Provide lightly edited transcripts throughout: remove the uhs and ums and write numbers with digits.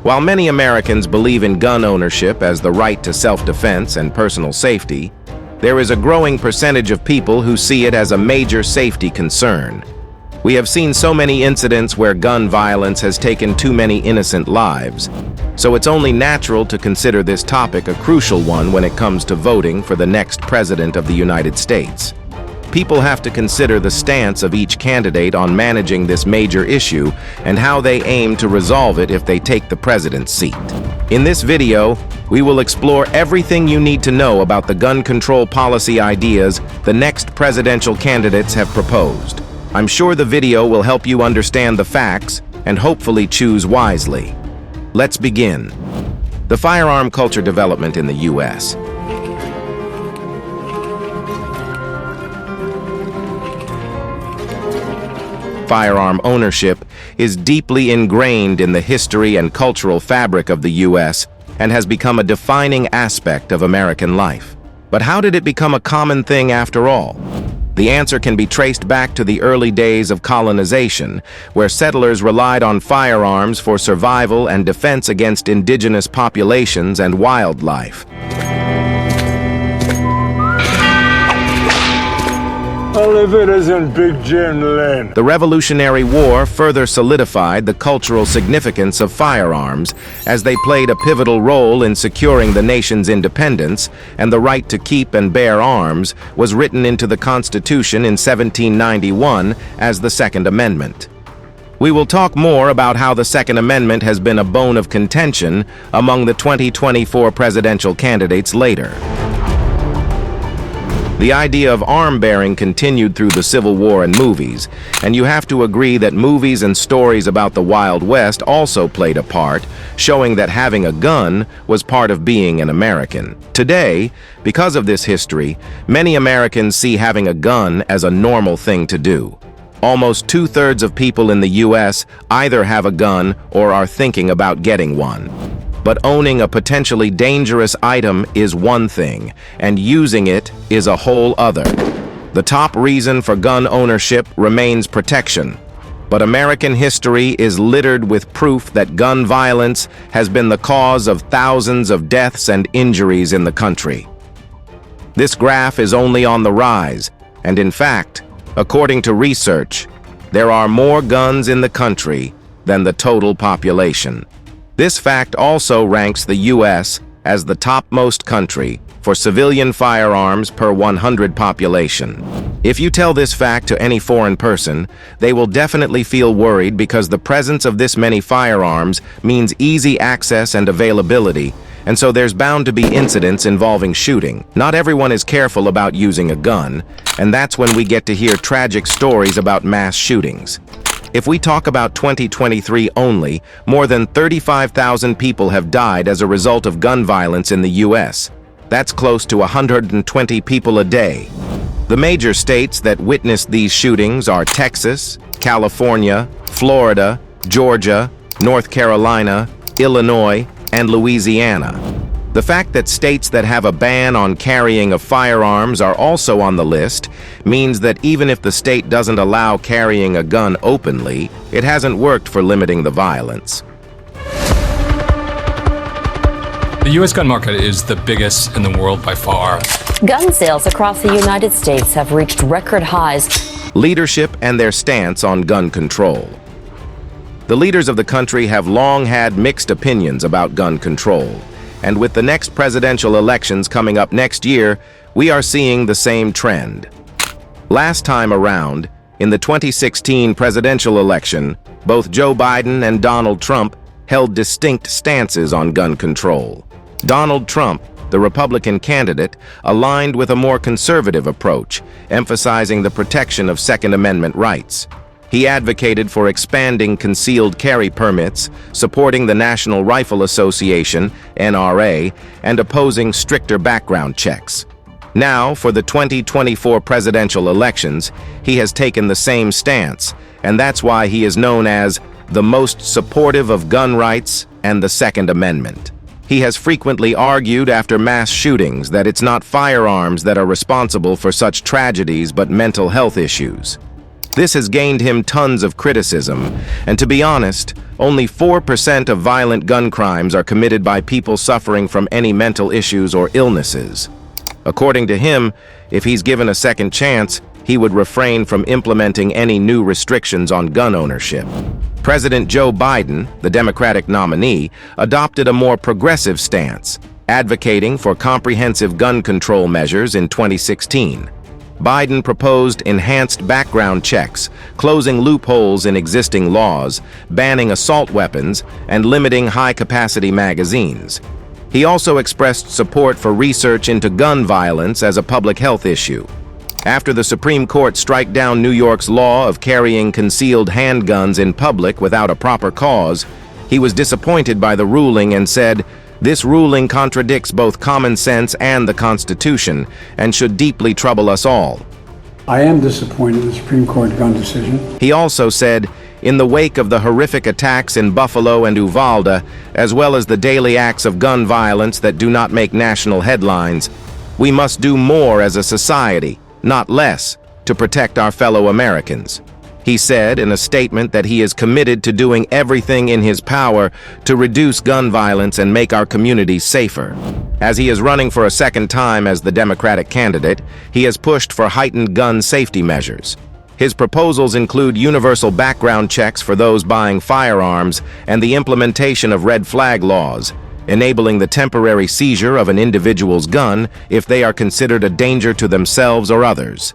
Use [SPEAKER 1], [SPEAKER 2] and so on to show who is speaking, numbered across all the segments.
[SPEAKER 1] While many Americans believe in gun ownership as the right to self-defense and personal safety, there is a growing percentage of people who see it as a major safety concern. We have seen so many incidents where gun violence has taken too many innocent lives, so it's only natural to consider this topic a crucial one when it comes to voting for the next president of the United States. People have to consider the stance of each candidate on managing this major issue and how they aim to resolve it if they take the president's seat. In this video, we will explore everything you need to know about the gun control policy ideas the next presidential candidates have proposed. I'm sure the video will help you understand the facts and hopefully choose wisely. Let's begin. The firearm culture development in the U.S. Firearm ownership is deeply ingrained in the history and cultural fabric of the U.S. and has become a defining aspect of American life. But how did it become a common thing after all? The answer can be traced back to the early days of colonization, where settlers relied on firearms for survival and defense against indigenous populations and wildlife.
[SPEAKER 2] All of it is in Big Jim Land.
[SPEAKER 1] The Revolutionary War further solidified the cultural significance of firearms, as they played a pivotal role in securing the nation's independence, and the right to keep and bear arms was written into the Constitution in 1791 as the Second Amendment. We will talk more about how the Second Amendment has been a bone of contention among the 2024 presidential candidates later. The idea of arm-bearing continued through the Civil War and movies, and you have to agree that movies and stories about the Wild West also played a part, showing that having a gun was part of being an American. Today, because of this history, many Americans see having a gun as a normal thing to do. Almost 2/3 of people in the U.S. either have a gun or are thinking about getting one. But owning a potentially dangerous item is one thing, and using it is a whole other. The top reason for gun ownership remains protection, but American history is littered with proof that gun violence has been the cause of thousands of deaths and injuries in the country. This graph is only on the rise, and in fact, according to research, there are more guns in the country than the total population. This fact also ranks the U.S. as the topmost country for civilian firearms per 100 population. If you tell this fact to any foreign person, they will definitely feel worried because the presence of this many firearms means easy access and availability, and so there's bound to be incidents involving shooting. Not everyone is careful about using a gun, and that's when we get to hear tragic stories about mass shootings. If we talk about 2023 only, more than 35,000 people have died as a result of gun violence in the U.S. That's close to 120 people a day. The major states that witnessed these shootings are Texas, California, Florida, Georgia, North Carolina, Illinois, and Louisiana. The fact that states that have a ban on carrying of firearms are also on the list means that even if the state doesn't allow carrying a gun openly, it hasn't worked for limiting the violence.
[SPEAKER 3] The U.S. gun market is the biggest in the world by far.
[SPEAKER 4] Gun sales across the United States have reached record highs.
[SPEAKER 1] Leadership and their stance on gun control. The leaders of the country have long had mixed opinions about gun control. And with the next presidential elections coming up next year, we are seeing the same trend. Last time around, in the 2016 presidential election, both Joe Biden and Donald Trump held distinct stances on gun control. Donald Trump, the Republican candidate, aligned with a more conservative approach, emphasizing the protection of Second Amendment rights. He advocated for expanding concealed carry permits, supporting the National Rifle Association, NRA, and opposing stricter background checks. Now, for the 2024 presidential elections, he has taken the same stance, and that's why he is known as the most supportive of gun rights and the Second Amendment. He has frequently argued after mass shootings that it's not firearms that are responsible for such tragedies but mental health issues. This has gained him tons of criticism, and to be honest, only 4% of violent gun crimes are committed by people suffering from any mental issues or illnesses. According to him, if he's given a second chance, he would refrain from implementing any new restrictions on gun ownership. President Joe Biden, the Democratic nominee, adopted a more progressive stance, advocating for comprehensive gun control measures in 2016. Biden proposed enhanced background checks, closing loopholes in existing laws, banning assault weapons, and limiting high-capacity magazines. He also expressed support for research into gun violence as a public health issue. After the Supreme Court struck down New York's law of carrying concealed handguns in public without a proper cause, he was disappointed by the ruling and said, "This ruling contradicts both common sense and the Constitution and should deeply trouble us all."
[SPEAKER 5] I am disappointed in the Supreme Court gun decision.
[SPEAKER 1] He also said, "In the wake of the horrific attacks in Buffalo and Uvalde, as well as the daily acts of gun violence that do not make national headlines, we must do more as a society, not less, to protect our fellow Americans." He said in a statement that he is committed to doing everything in his power to reduce gun violence and make our communities safer. As he is running for a second time as the Democratic candidate, he has pushed for heightened gun safety measures. His proposals include universal background checks for those buying firearms and the implementation of red flag laws, enabling the temporary seizure of an individual's gun if they are considered a danger to themselves or others.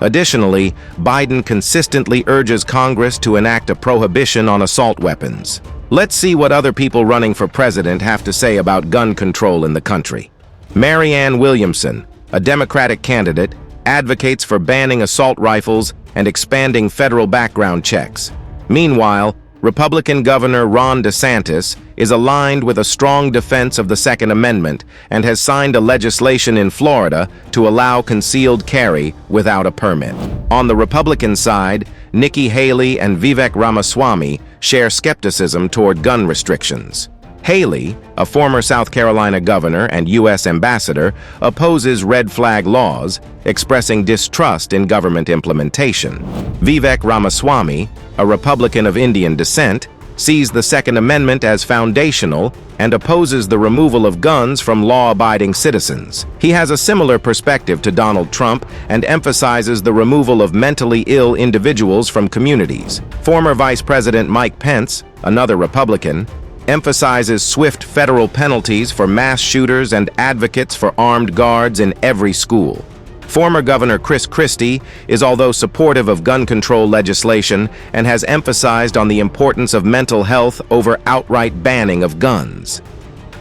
[SPEAKER 1] Additionally, Biden consistently urges Congress to enact a prohibition on assault weapons. Let's see what other people running for president have to say about gun control in the country. Marianne Williamson, a Democratic candidate, advocates for banning assault rifles and expanding federal background checks. Meanwhile, Republican Governor Ron DeSantis is aligned with a strong defense of the Second Amendment and has signed a legislation in Florida to allow concealed carry without a permit. On the Republican side, Nikki Haley and Vivek Ramaswamy share skepticism toward gun restrictions. Haley, a former South Carolina governor and U.S. ambassador, opposes red flag laws, expressing distrust in government implementation. Vivek Ramaswamy, a Republican of Indian descent, sees the Second Amendment as foundational and opposes the removal of guns from law-abiding citizens. He has a similar perspective to Donald Trump and emphasizes the removal of mentally ill individuals from communities. Former Vice President Mike Pence, another Republican, emphasizes swift federal penalties for mass shooters and advocates for armed guards in every school. Former Governor Chris Christie is although supportive of gun control legislation and has emphasized on the importance of mental health over outright banning of guns.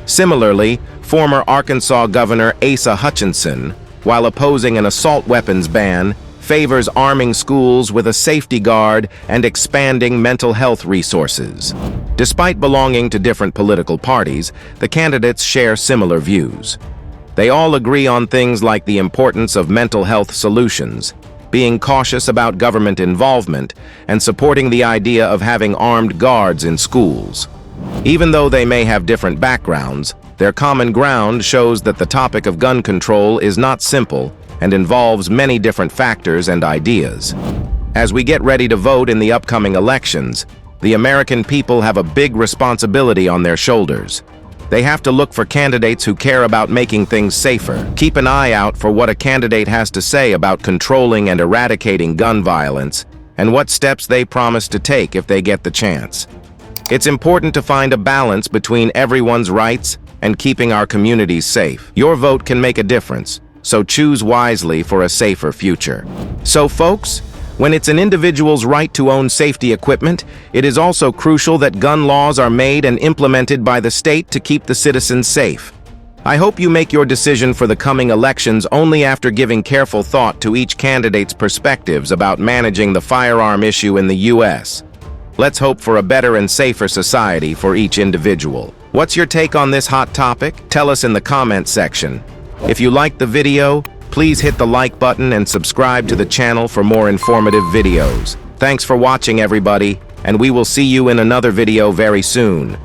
[SPEAKER 1] Similarly, former Arkansas Governor Asa Hutchinson, while opposing an assault weapons ban, favors arming schools with a safety guard and expanding mental health resources. Despite belonging to different political parties, the candidates share similar views. They all agree on things like the importance of mental health solutions, being cautious about government involvement, and supporting the idea of having armed guards in schools. Even though they may have different backgrounds, their common ground shows that the topic of gun control is not simple and involves many different factors and ideas. As we get ready to vote in the upcoming elections, the American people have a big responsibility on their shoulders. They have to look for candidates who care about making things safer. Keep an eye out for what a candidate has to say about controlling and eradicating gun violence and what steps they promise to take if they get the chance. It's important to find a balance between everyone's rights and keeping our communities safe. Your vote can make a difference, so choose wisely for a safer future. So folks, when it's an individual's right to own safety equipment, it is also crucial that gun laws are made and implemented by the state to keep the citizens safe. I hope you make your decision for the coming elections only after giving careful thought to each candidate's perspectives about managing the firearm issue in the U.S. Let's hope for a better and safer society for each individual. What's your take on this hot topic? Tell us in the comment section. If you liked the video, please hit the like button and subscribe to the channel for more informative videos. Thanks for watching, everybody, and we will see you in another video very soon.